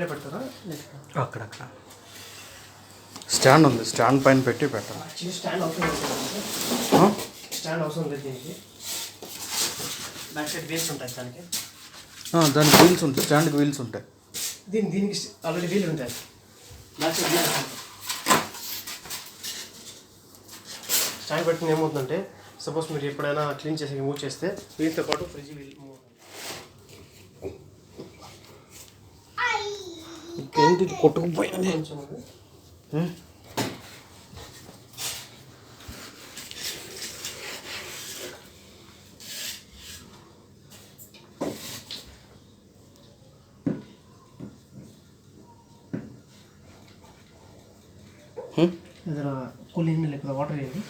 ఇక్కడే పెడతారా? అక్కడక్కడ స్టాండ్ ఉంది, స్టాండ్ పైన పెట్టి పెట్టాలి. స్టాండ్ అవసరం లేదు దీనికి. బ్యాక్ సైడ్ వీల్స్ ఉంటాయి దానికి. దానికి వీల్స్ ఉంటాయి, స్టాండ్కి వీల్స్ ఉంటాయి. దీనికి ఆల్రెడీ వీల్ ఉంటాయి. బ్యాక్ సైడ్ వీల్స్ ఉంటాయి. స్టాండ్ పెట్టిన ఏమవుతుందంటే సపోజ్ మీరు ఎప్పుడైనా క్లీన్ చేసి మూవ్ చేస్తే వీటితో పాటు ఫ్రిడ్జ్ వీల్ మూవ్ అవుతుంది. ఏంటి కొట్టుకుపోయింది కొంచెం కూలింగ్ లేకపోతే వాటర్ వేయండి.